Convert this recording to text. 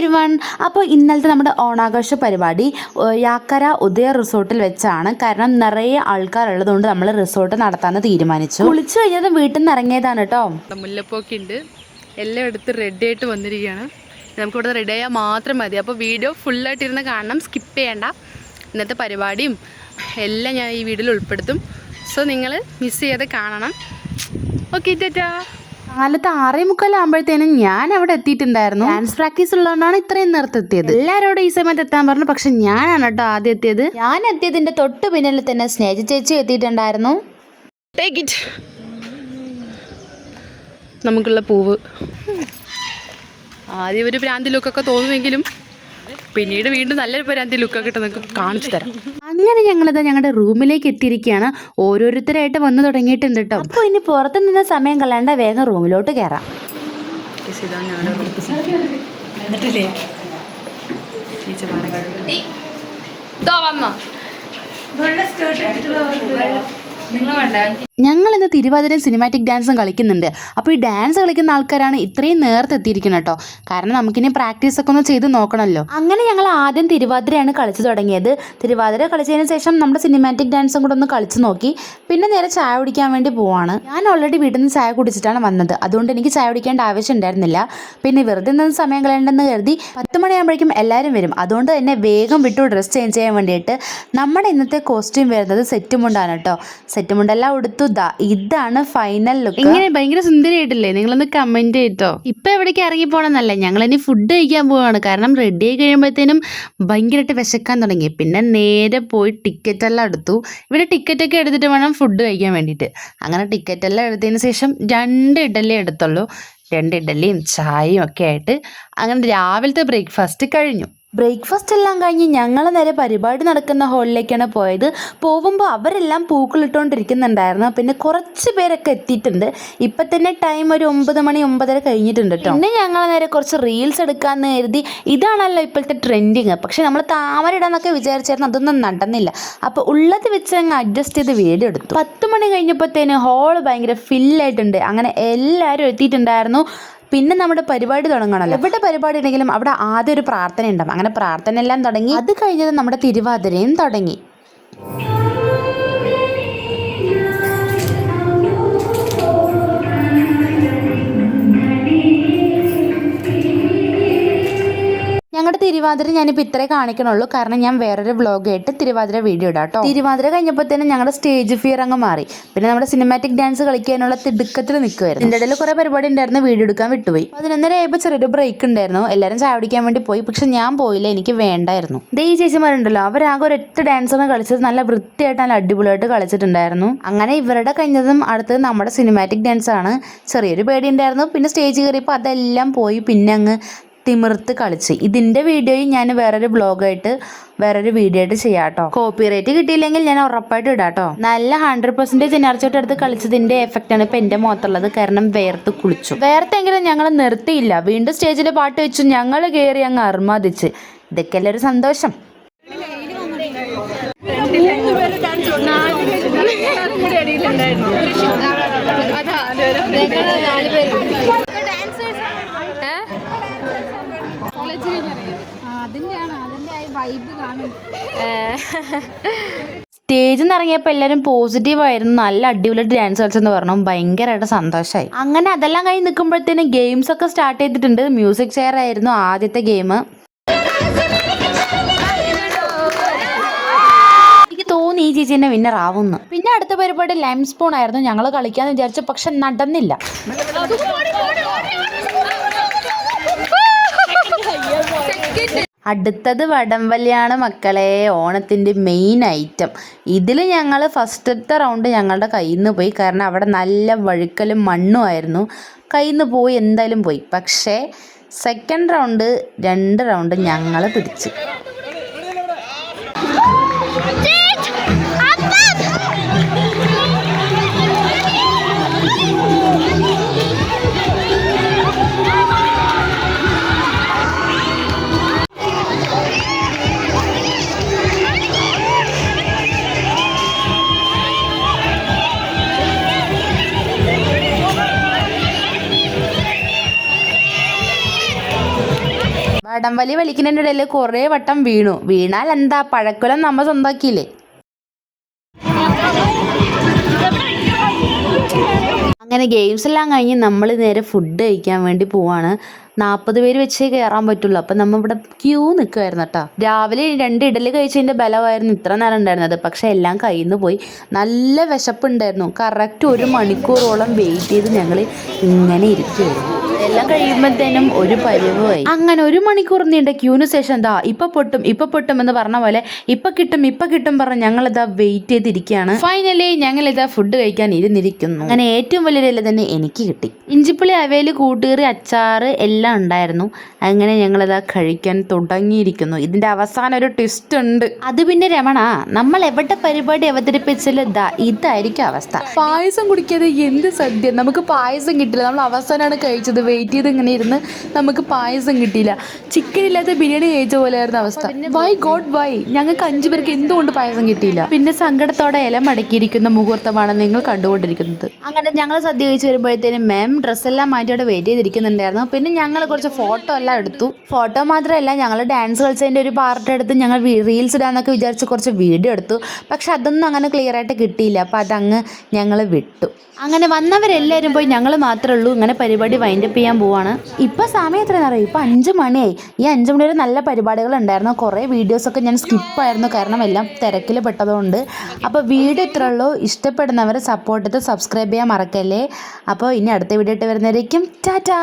Everyone. അപ്പോൾ ഇന്നലത്തെ നമ്മുടെ ഓണാഘോഷ പരിപാടി യാക്കര ഉദയ റിസോർട്ടിൽ വെച്ചാണ്. കാരണം നിറയെ ആൾക്കാരുള്ളതുകൊണ്ട് നമ്മൾ റിസോർട്ട് നടത്താമെന്ന് തീരുമാനിച്ചു. കുളിച്ചു കഴിഞ്ഞത് വീട്ടിൽ നിന്ന് ഇറങ്ങിയതാണ് കേട്ടോ. മുല്ലപ്പൊക്കെ ഉണ്ട്, എല്ലാം എടുത്ത് റെഡി ആയിട്ട് വന്നിരിക്കുകയാണ്. നമുക്കിവിടെ റെഡി ആയാൽ മാത്രം മതി. അപ്പോൾ വീഡിയോ ഫുള്ളായിട്ടിരുന്ന് കാണണം, സ്കിപ്പ് ചെയ്യേണ്ട. ഇന്നത്തെ പരിപാടിയും എല്ലാം ഞാൻ ഈ വീഡിയോയിൽ ഉൾപ്പെടുത്തും. സോ നിങ്ങൾ മിസ് ചെയ്യാതെ കാണണം. ഓക്കെ, ടാറ്റാ. കാലത്ത് 6:45 ഞാൻ അവിടെ എത്തിയിട്ടുണ്ടായിരുന്നു. ഡാൻസ് പ്രാക്ടീസ് ഉള്ളതുകൊണ്ടാണ് ഇത്രയും നേരത്തെത്തിയത്. എല്ലാവരോടും ഈ സമയത്ത് എത്താൻ പറഞ്ഞു, പക്ഷെ ഞാനാണ് കേട്ടോ ആദ്യം എത്തിയത്. ഞാൻ എത്തിയതിന്റെ തൊട്ട് പിന്നിൽ തന്നെ സ്നേഹ ചേച്ചി എത്തിയിട്ടുണ്ടായിരുന്നു. Take it. നമുക്കുള്ള പൂവ് ആദ്യം ഒരു ഭ്രാന്തി ലുക്കൊക്കെ തോന്നുമെങ്കിലും പിന്നീട് വീണ്ടും നല്ലൊരു ഭ്രാന്തി ലുക്കൊക്കെ ഇട്ട് നിങ്ങൾക്ക് കാണിച്ചു തരാം. അങ്ങനെ ഞങ്ങളിത് ഞങ്ങളുടെ റൂമിലേക്ക് എത്തിയിരിക്കുകയാണ്. ഓരോരുത്തരായിട്ട് വന്നു തുടങ്ങിയിട്ടുണ്ട് കേട്ടോ. അപ്പോൾ ഇനി പുറത്ത് നിന്ന് സമയം കളയാണ്ട് വേഗം റൂമിലോട്ട് കയറാം. ഞങ്ങൾ ഇന്ന് തിരുവാതിരയും സിനിമാറ്റിക് ഡാൻസും കളിക്കുന്നുണ്ട്. അപ്പോൾ ഈ ഡാൻസ് കളിക്കുന്ന ആൾക്കാരാണ് ഇത്രയും നേരത്തെ എത്തിയിരിക്കുന്നത് കേട്ടോ. കാരണം നമുക്കിനി പ്രാക്ടീസ് ഒക്കെ ഒന്ന് ചെയ്ത് നോക്കണമല്ലോ. അങ്ങനെ ഞങ്ങൾ ആദ്യം തിരുവാതിരയാണ് കളിച്ചു തുടങ്ങിയത്. തിരുവാതിര കളിച്ചതിന് ശേഷം നമ്മുടെ സിനിമാറ്റിക് ഡാൻസും കൂടെ ഒന്ന് കളിച്ചു നോക്കി. പിന്നെ നേരെ ചായ കുടിക്കാൻ വേണ്ടി പോവാണ്. ഞാൻ ഓൾറെഡി വീട്ടിൽ നിന്ന് ചായ കുടിച്ചിട്ടാണ് വന്നത്, അതുകൊണ്ട് എനിക്ക് ചായ കുടിക്കേണ്ട ആവശ്യം ഉണ്ടായിരുന്നില്ല. പിന്നെ വെറുതെ നിന്ന് സമയം കളയണ്ടെന്ന് കരുതി 10 മണിയാകുമ്പോഴേക്കും എല്ലാവരും വരും. അതുകൊണ്ട് തന്നെ വേഗം വിട്ടു ഡ്രസ്സ് ചേഞ്ച് ചെയ്യാൻ വേണ്ടിയിട്ട് നമ്മുടെ ഇന്നത്തെ കോസ്റ്റ്യൂം വരുന്നത് സെറ്റ് മുണ്ടാണ് കേട്ടോ. സെറ്റ് മുണ്ടെല്ലാം ഉടുത്തു. ഇതാണ് ഫൈനൽ ലുക്ക്. ഇങ്ങനെ ഭയങ്കര സുന്ദരിയായിട്ടില്ലേ? നിങ്ങളൊന്ന് കമന്റ് ചെയ്തോ. ഇപ്പൊ എവിടേക്ക് ഇറങ്ങി പോകണമെന്നല്ല, ഞങ്ങൾ ഇനി ഫുഡ് കഴിക്കാൻ പോവാണ്. കാരണം റെഡി ആയി കഴിയുമ്പോഴത്തേനും ഭയങ്കരമായിട്ട് വിശക്കാൻ തുടങ്ങി. പിന്നെ നേരെ പോയി ടിക്കറ്റ് എല്ലാം എടുത്തു. ഇവിടെ ടിക്കറ്റ് ഒക്കെ എടുത്തിട്ട് വേണം ഫുഡ് കഴിക്കാൻ വേണ്ടിയിട്ട്. അങ്ങനെ ടിക്കറ്റ് എല്ലാം എടുത്തതിന് ശേഷം 2 ഇഡ്ഡലി എടുത്തുള്ളൂ. 2 ഇഡ്ഡലിയും ചായയും ഒക്കെ ആയിട്ട് അങ്ങനെ രാവിലത്തെ ബ്രേക്ക്ഫാസ്റ്റ് കഴിഞ്ഞു. ബ്രേക്ക്ഫാസ്റ്റ് എല്ലാം കഴിഞ്ഞ് ഞങ്ങൾ നേരെ പരിപാടി നടക്കുന്ന ഹാളിലേക്കാണ് പോയത്. പോകുമ്പോൾ അവരെല്ലാം പൂക്കളിട്ടുകൊണ്ടിരിക്കുന്നുണ്ടായിരുന്നു. പിന്നെ കുറച്ച് പേരൊക്കെ എത്തിയിട്ടുണ്ട്. ഇപ്പം തന്നെ ടൈം ഒരു 9 മണി 9:30 കഴിഞ്ഞിട്ടുണ്ട് കേട്ടോ. പിന്നെ ഞങ്ങൾ നേരെ കുറച്ച് റീൽസ് എടുക്കാമെന്ന് കരുതി. ഇതാണല്ലോ ഇപ്പോഴത്തെ ട്രെൻഡിങ്. പക്ഷെ നമ്മൾ താമര ഇടാന്നൊക്കെ വിചാരിച്ചായിരുന്നു, അതൊന്നും നടന്നില്ല. അപ്പോൾ ഉള്ളത് വെച്ച് അങ്ങ് അഡ്ജസ്റ്റ് ചെയ്ത് വീഡിയോ എടുത്തു. 10 മണി കഴിഞ്ഞപ്പോഴത്തേന് ഹാള് ഭയങ്കര ഫില്ലായിട്ടുണ്ട്. അങ്ങനെ എല്ലാവരും എത്തിയിട്ടുണ്ടായിരുന്നു. പിന്നെ നമ്മുടെ പരിപാടി തുടങ്ങണമല്ലോ. എവിടെ പരിപാടി ഉണ്ടെങ്കിലും അവിടെ ആദ്യം ഒരു പ്രാർത്ഥന ഉണ്ടാവും. അങ്ങനെ പ്രാർത്ഥന എല്ലാം തുടങ്ങി. അത് കഴിഞ്ഞത് നമ്മുടെ തിരുവാതിരയും തുടങ്ങി. ഞങ്ങളുടെ തിരുവാതിര ഞാനിപ്പോൾ ഇത്രേ കാണിക്കണുള്ളൂ. കാരണം ഞാൻ വേറൊരു വ്ളോഗായിട്ട് തിരുവാതിര വീഡിയോ ഇടാം കേട്ടോ. തിരുവാതിര കഴിഞ്ഞപ്പോഴത്തേനും ഞങ്ങളുടെ സ്റ്റേജ് ഫിയർ അങ്ങ് മാറി. പിന്നെ നമ്മുടെ സിനിമാറ്റിക് ഡാൻസ് കളിക്കാനുള്ള തിടുക്കത്തിൽ നിൽക്കുമായിരുന്നു. ഇതിൻ്റെ ഇടയിൽ കുറേ പരിപാടി ഉണ്ടായിരുന്നു, വീഡിയോ എടുക്കാൻ വിട്ടുപോയി. 11:30 ആയപ്പോൾ ചെറിയൊരു ബ്രേക്ക് ഉണ്ടായിരുന്നു. എല്ലാവരും ചായ കുടിക്കാൻ വേണ്ടി പോയി. പക്ഷെ ഞാൻ പോയില്ല, എനിക്ക് വേണ്ടായിരുന്നു. ഈ ചേച്ചിമാരുണ്ടല്ലോ, അവരാകെ ഒരൊറ്റ ഡാൻസാണ് കളിച്ചത്. നല്ല വൃത്തിയായിട്ട് നല്ല അടിപൊളിയായിട്ട് കളിച്ചിട്ടുണ്ടായിരുന്നു. അങ്ങനെ ഇവരുടെ കഴിഞ്ഞതും അടുത്തത് നമ്മുടെ സിനിമാറ്റിക് ഡാൻസ് ആണ്. ചെറിയൊരു പേടി ഉണ്ടായിരുന്നു. പിന്നെ സ്റ്റേജ് കയറിയപ്പോൾ അതെല്ലാം പോയി. പിന്നെ അങ്ങ് തിമിർത്ത് കളിച്ച്. ഇതിൻ്റെ വീഡിയോയും ഞാൻ വേറൊരു വീഡിയോ ആയിട്ട് ചെയ്യാം കേട്ടോ. കോപ്പിറൈറ്റ് കിട്ടിയില്ലെങ്കിൽ ഞാൻ ഉറപ്പായിട്ട് ഇടാം കേട്ടോ. നല്ല 100% എനർജിയോട്ട് എടുത്ത് കളിച്ചതിൻ്റെ എഫക്റ്റാണ് ഇപ്പം എൻ്റെ മുഖത്തുള്ളത്. കാരണം വേർത്ത് കുളിച്ചു. വേർത്തെങ്കിലും ഞങ്ങൾ നിർത്തിയില്ല. വീണ്ടും സ്റ്റേജിൽ പാട്ട് വെച്ചു. ഞങ്ങൾ കയറി അങ്ങ് അർമാദിച്ച്. ഇതൊക്കെയല്ലേ ഒരു സന്തോഷം. സ്റ്റേജിൽ നിന്ന് ഇറങ്ങിയപ്പോൾ എല്ലാവരും പോസിറ്റീവായിരുന്നു. നല്ല അടിപൊളിയായിട്ട് ഡാൻസ് കളിച്ചെന്ന് പറഞ്ഞു. ഭയങ്കരമായിട്ട് സന്തോഷമായി. അങ്ങനെ അതെല്ലാം കഴിഞ്ഞ് നിൽക്കുമ്പോഴത്തേനും ഗെയിംസ് ഒക്കെ സ്റ്റാർട്ട് ചെയ്തിട്ടുണ്ട്. മ്യൂസിക് ചെയർ ആയിരുന്നു ആദ്യത്തെ ഗെയിം. എനിക്ക് തോന്നി ഈ ചേച്ചി എന്നെ വിന്നർ ആവുന്നു. പിന്നെ അടുത്ത പരിപാടി ലൈം സ്പൂൺ ആയിരുന്നു. ഞങ്ങൾ കളിക്കാമെന്ന് വിചാരിച്ചു, പക്ഷെ നടന്നില്ല. അടുത്തത് വടംവലിയാണ് മക്കളെ, ഓണത്തിൻ്റെ മെയിൻ ഐറ്റം. ഇതിൽ ഞങ്ങൾ ഫസ്റ്റത്തെ റൗണ്ട് ഞങ്ങളുടെ കയ്യിൽ നിന്ന് പോയി. കാരണം അവിടെ നല്ല വഴുക്കലും മണ്ണും ആയിരുന്നു. കയ്യിൽ നിന്ന് പോയി, എന്തായാലും പോയി. പക്ഷേ സെക്കൻഡ് റൗണ്ട് 2 റൗണ്ട് ഞങ്ങൾ പിടിച്ചു. വടംവലി വലിക്കുന്നതിൻ്റെ ഇടയിൽ കുറേ വട്ടം വീണാൽ എന്താ, പഴക്കൊലം നമ്മ സ്വന്തമാക്കിയില്ലേ. അങ്ങനെ ഗെയിംസ് എല്ലാം കഴിഞ്ഞ് നമ്മൾ നേരെ ഫുഡ് കഴിക്കാൻ വേണ്ടി പോവാണ്. 40 പേര് വെച്ചേ കയറാൻ പറ്റുള്ളൂ. അപ്പം നമ്മൾ ഇവിടെ ക്യൂ നിൽക്കുമായിരുന്നു കേട്ടോ. രാവിലെ 2 ഇഡലി കഴിച്ചതിൻ്റെ ബലമായിരുന്നു ഇത്ര നേരം ഉണ്ടായിരുന്നത്. പക്ഷെ എല്ലാം കയ്യിൽ നിന്ന് പോയി. നല്ല വിശപ്പുണ്ടായിരുന്നു. കറക്റ്റ് 1 മണിക്കൂറോളം വെയിറ്റ് ചെയ്ത് ഞങ്ങൾ ഇങ്ങനെ ഇരിക്കുമായിരുന്നു. എല്ലാം കഴിയുമ്പോഴത്തേനും ഒരു പരിവായി. അങ്ങനെ 1 മണിക്കൂർ നീണ്ട ക്യൂന് ശേഷം എന്താ ഇപ്പം പൊട്ടും എന്ന് പറഞ്ഞ പോലെ ഇപ്പം കിട്ടും പറഞ്ഞ് ഞങ്ങളിതാ വെയിറ്റ് ചെയ്തിരിക്കുകയാണ്. ഫൈനലി ഞങ്ങളിതാ ഫുഡ് കഴിക്കാൻ ഇരുന്നിരിക്കുന്നു. അങ്ങനെ ഏറ്റവും വലിയ ഇല തന്നെ എനിക്ക് കിട്ടി. ഇഞ്ചിപ്പുളി, അവേൽ, കൂട്ടുകറി, അച്ചാറ് എല്ലാം ഉണ്ടായിരുന്നു. അങ്ങനെ ഞങ്ങളിതാ കഴിക്കാൻ തുടങ്ങിയിരിക്കുന്നു. ഇതിന്റെ അവസാനം ഒരു ട്വിസ്റ്റ് ഉണ്ട്. അത് പിന്നെ രമണ, നമ്മൾ എവിടെ പരിപാടി അവതരിപ്പിച്ചാലും ഇതായിരിക്കും അവസ്ഥ. പായസം കുടിക്കാതെ എന്ത് സദ്യ. നമുക്ക് പായസം കിട്ടില്ല. നമ്മൾ അവസാനമാണ് കഴിച്ചത്. വെയിറ്റ് ചെയ്ത് ഇങ്ങനെ ഇരുന്ന് നമുക്ക് പായസം കിട്ടിയില്ല. ചിക്കൻ ഇല്ലാത്ത ബിരിയാണി കഴിച്ച പോലെയായിരുന്നു അവസ്ഥ. വൈ ഞങ്ങൾക്ക് 5 പേർക്ക് എന്തുകൊണ്ട് പായസം കിട്ടിയില്ല. പിന്നെ സങ്കടത്തോടെ ഇല മടക്കിയിരിക്കുന്ന മുഹൂർത്തമാണ് നിങ്ങൾ കണ്ടുകൊണ്ടിരിക്കുന്നത്. അങ്ങനെ ഞങ്ങൾ സദ്യ കഴിച്ച് വരുമ്പോഴത്തേനും മാം ഡ്രസ്സെല്ലാം മാറ്റി അവിടെ വെയിറ്റ് ചെയ്തിരിക്കുന്നുണ്ടായിരുന്നു. പിന്നെ ഞങ്ങൾ കുറച്ച് ഫോട്ടോ എല്ലാം എടുത്തു. ഫോട്ടോ മാത്രമല്ല, ഞങ്ങൾ ഡാൻസ് കളിച്ചതിൻ്റെ ഒരു പാർട്ട് എടുത്ത് ഞങ്ങൾ റീൽസ് ഇടാന്നൊക്കെ വിചാരിച്ച് കുറച്ച് വീഡിയോ എടുത്തു. പക്ഷെ അതൊന്നും അങ്ങനെ ക്ലിയർ ആയിട്ട് കിട്ടിയില്ല. അപ്പോൾ അതങ്ങ് ഞങ്ങൾ വിട്ടു. അങ്ങനെ വന്നവരെല്ലാവരും പോയി, ഞങ്ങൾ മാത്രമേ ഉള്ളൂ. ഇങ്ങനെ പരിപാടി വൈൻഡപ്പ് ചെയ്യാൻ പോവാണ്. ഇപ്പോൾ സമയം എത്രയെന്ന് അറിയാം? ഇപ്പോൾ 5 മണിയായി. ഈ 5 മണി വരെ നല്ല പരിപാടികൾ ഉണ്ടായിരുന്നു. കുറേ വീഡിയോസൊക്കെ ഞാൻ സ്കിപ്പായിരുന്നു, കാരണം എല്ലാം തിരക്കിൽ പെട്ടതുകൊണ്ട്. അപ്പോൾ വീഡിയോ ഇത്രേ ഉള്ളൂ. ഇഷ്ടപ്പെടുന്നവർ സപ്പോർട്ട് ചെയ്ത് സബ്സ്ക്രൈബ് ചെയ്യാൻ മറക്കല്ലേ. അപ്പോൾ ഇനി അടുത്ത വീഡിയോ ഇട്ട് വരുന്നവരേക്കും ടാറ്റാ.